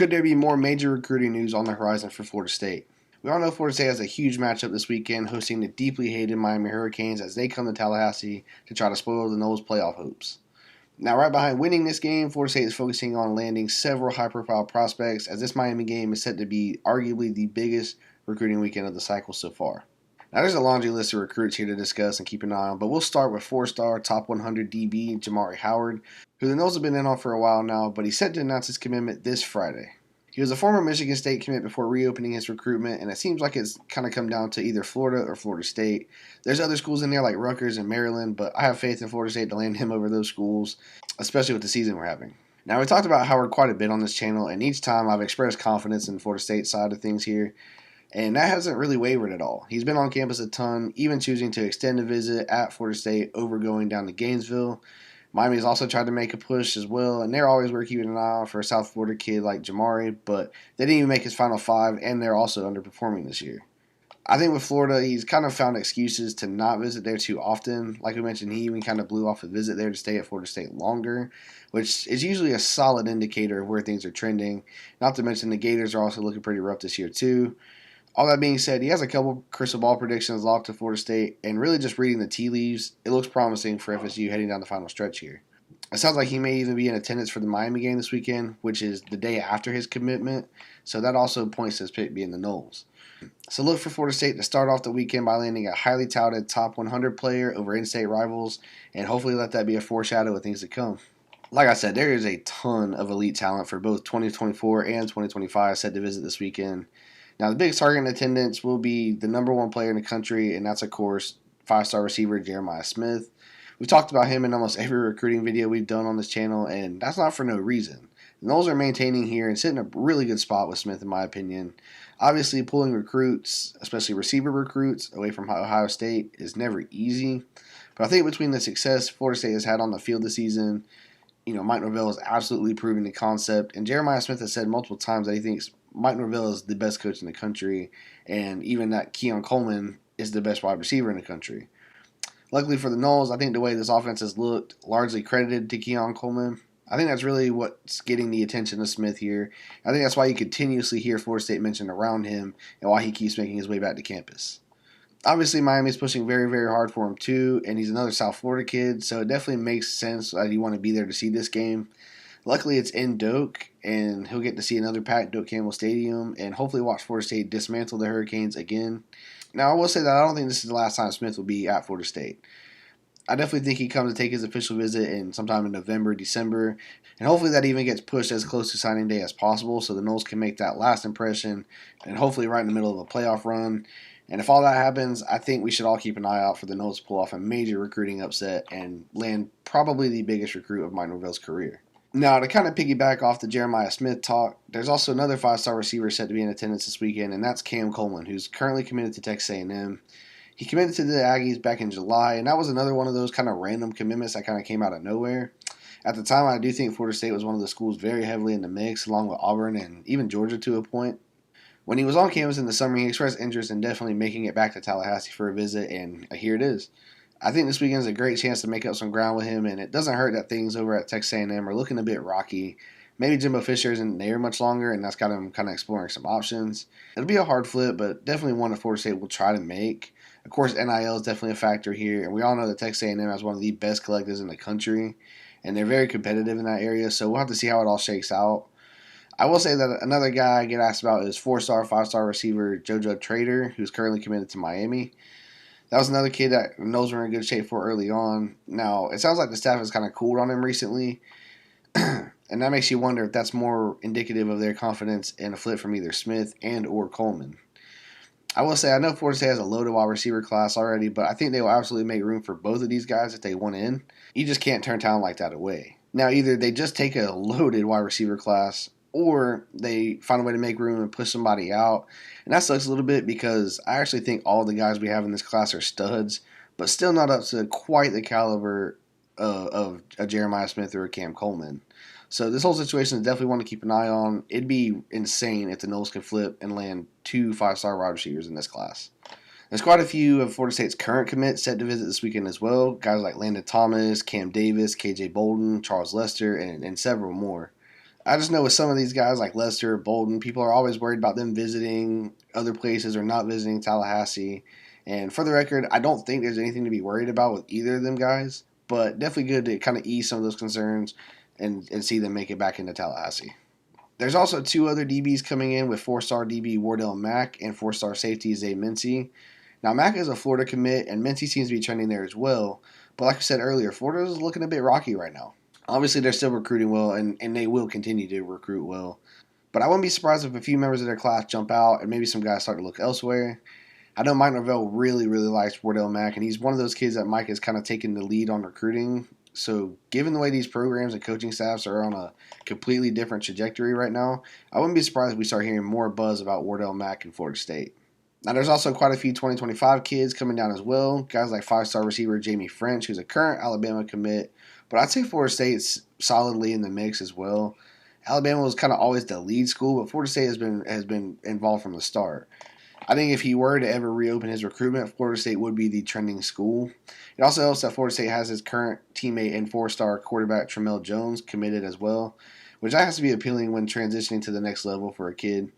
Could there be more major recruiting news on the horizon for Florida State? We all know Florida State has a huge matchup this weekend, hosting the deeply hated Miami Hurricanes as they come to Tallahassee to try to spoil the Noles' playoff hopes. Now, right behind winning this game, Florida State is focusing on landing several high-profile prospects, as this Miami game is set to be arguably the biggest recruiting weekend of the cycle so far. Now, there's a laundry list of recruits here to discuss and keep an eye on, but we'll start with four-star top 100 DB Jamari Howard, who the Noles have been in on for a while now, but he's set to announce his commitment this Friday. He was a former Michigan State commit before reopening his recruitment, and it seems like it's kind of come down to either Florida or Florida State. There's other schools in there like Rutgers and Maryland, but I have faith in Florida State to land him over those schools, especially with the season we're having. Now, we talked about Howard quite a bit on this channel, and each time I've expressed confidence in the Florida State side of things here, and that hasn't really wavered at all. He's been on campus a ton, even choosing to extend a visit at Florida State over going down to Gainesville. Miami's also tried to make a push as well, and they're always worth keeping an eye on for a South Florida kid like Jamari, but they didn't even make his Final Five, and they're also underperforming this year. I think with Florida, he's kind of found excuses to not visit there too often. Like we mentioned, he even kind of blew off a visit there to stay at Florida State longer, which is usually a solid indicator of where things are trending. Not to mention the Gators are also looking pretty rough this year too. All that being said, he has a couple crystal ball predictions locked to Florida State, and really just reading the tea leaves, it looks promising for FSU heading down the final stretch here. It sounds like he may even be in attendance for the Miami game this weekend, which is the day after his commitment, so that also points to his pick being the Noles. So look for Florida State to start off the weekend by landing a highly touted top 100 player over in-state rivals, and hopefully let that be a foreshadow of things to come. Like I said, there is a ton of elite talent for both 2024 and 2025 set to visit this weekend. Now, the biggest target in attendance will be the number one player in the country, and that's, of course, five-star receiver Jamari Smith. We've talked about him in almost every recruiting video we've done on this channel, and that's not for no reason. The Noles are maintaining here and sitting in a really good spot with Smith, in my opinion. Obviously, pulling recruits, especially receiver recruits, away from Ohio State is never easy. But I think between the success Florida State has had on the field this season, Mike Norvell is absolutely proving the concept, and Jeremiah Smith has said multiple times that he thinks Mike Norvell is the best coach in the country, and even that Keon Coleman is the best wide receiver in the country. Luckily for the Noles, I think the way this offense has looked, largely credited to Keon Coleman, I think that's really what's getting the attention of Smith here. I think that's why you continuously hear Florida State mentioned around him and why he keeps making his way back to campus. Obviously, Miami's pushing very, very hard for him too, and he's another South Florida kid, so it definitely makes sense that you want to be there to see this game. Luckily, it's in Doak, and he'll get to see another packed Doak Campbell Stadium and hopefully watch Florida State dismantle the Hurricanes again. Now, I will say that I don't think this is the last time Smith will be at Florida State. I definitely think he comes to take his official visit in sometime in November, December, and hopefully that even gets pushed as close to signing day as possible so the Noles can make that last impression and hopefully right in the middle of a playoff run. And if all that happens, I think we should all keep an eye out for the Noles to pull off a major recruiting upset and land probably the biggest recruit of Mike Norvell's career. Now, to kind of piggyback off the Jeremiah Smith talk, there's also another five-star receiver set to be in attendance this weekend, and that's Keon Coleman, who's currently committed to Texas A&M. He committed to the Aggies back in July, and that was another one of those kind of random commitments that kind of came out of nowhere. At the time, I do think Florida State was one of the schools very heavily in the mix, along with Auburn and even Georgia to a point. When he was on campus in the summer, he expressed interest in definitely making it back to Tallahassee for a visit, and here it is. I think this weekend is a great chance to make up some ground with him, and it doesn't hurt that things over at Texas A&M are looking a bit rocky. Maybe Jimbo Fisher isn't there much longer, and that's got him kind of exploring some options. It'll be a hard flip, but definitely one that Florida State will try to make. Of course, NIL is definitely a factor here, and we all know that Texas A&M has one of the best collectives in the country, and they're very competitive in that area, so we'll have to see how it all shakes out. I will say that another guy I get asked about is four-star, five-star receiver JoJo Trader, who's currently committed to Miami. That was another kid that knows we're in good shape for early on. Now, it sounds like the staff has kind of cooled on him recently, and that makes you wonder if that's more indicative of their confidence in a flip from either Smith and or Coleman. I will say, I know Florida State has a loaded wide receiver class already, but I think they will absolutely make room for both of these guys if they want in. You just can't turn talent like that away. Now, either they just take a loaded wide receiver class, or they find a way to make room and push somebody out. And that sucks a little bit because I actually think all the guys we have in this class are studs, but still not up to quite the caliber of a Jeremiah Smith or a Cam Coleman. So this whole situation is definitely one to keep an eye on. It'd be insane if the Noles can flip and land 2 five-star wide receivers in this class. There's quite a few of Florida State's current commits set to visit this weekend as well. Guys like Landon Thomas, Cam Davis, KJ Bolden, Charles Lester, and several more. I just know with some of these guys like Lester, Bolden, people are always worried about them visiting other places or not visiting Tallahassee. And for the record, I don't think there's anything to be worried about with either of them guys, but definitely good to kind of ease some of those concerns and see them make it back into Tallahassee. There's also two other DBs coming in with four-star DB Wardell Mack and four-star safety Zay Mincy. Now, Mack is a Florida commit, and Mincy seems to be trending there as well. But like I said earlier, Florida is looking a bit rocky right now. Obviously, they're still recruiting well, and they will continue to recruit well. But I wouldn't be surprised if a few members of their class jump out and maybe some guys start to look elsewhere. I know Mike Norvell really, really likes Wardell Mack, and he's one of those kids that Mike has kind of taken the lead on recruiting. So, given the way these programs and coaching staffs are on a completely different trajectory right now, I wouldn't be surprised if we start hearing more buzz about Wardell Mack in Florida State. Now, there's also quite a few 2025 kids coming down as well. Guys like five-star receiver Jamie French, who's a current Alabama commit. But I'd say Florida State's solidly in the mix as well. Alabama was kind of always the lead school, but Florida State has been involved from the start. I think if he were to ever reopen his recruitment, Florida State would be the trending school. It also helps that Florida State has his current teammate and four-star quarterback Tramel Jones committed as well, which that has to be appealing when transitioning to the next level for a kid.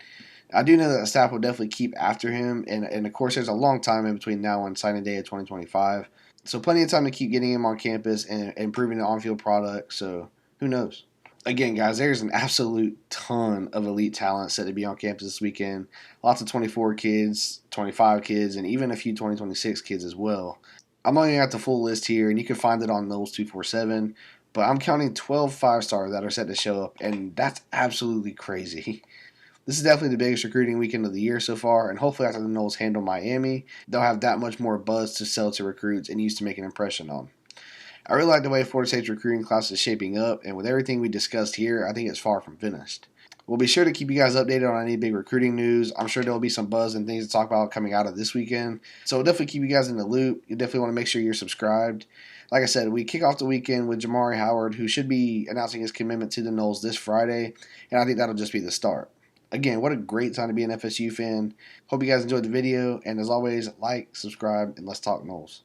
I do know that the staff will definitely keep after him, and of course there's a long time in between now and signing day of 2025. So plenty of time to keep getting him on campus and improving the on-field product, so who knows? Again, guys, there's an absolute ton of elite talent set to be on campus this weekend. Lots of 24 kids, 25 kids, and even a few 2026 kids as well. I'm looking at the full list here, and you can find it on Noles 247, but I'm counting 12 5-stars that are set to show up, and that's absolutely crazy. This is definitely the biggest recruiting weekend of the year so far, and hopefully after the Noles handle Miami, they'll have that much more buzz to sell to recruits and use to make an impression on. I really like the way Florida State's recruiting class is shaping up, and with everything we discussed here, I think it's far from finished. We'll be sure to keep you guys updated on any big recruiting news. I'm sure there'll be some buzz and things to talk about coming out of this weekend, so we'll definitely keep you guys in the loop. You definitely want to make sure you're subscribed. Like I said, we kick off the weekend with Jamari Howard, who should be announcing his commitment to the Noles this Friday, and I think that'll just be the start. Again, what a great time to be an FSU fan. Hope you guys enjoyed the video, and as always, like, subscribe, and let's talk Noles.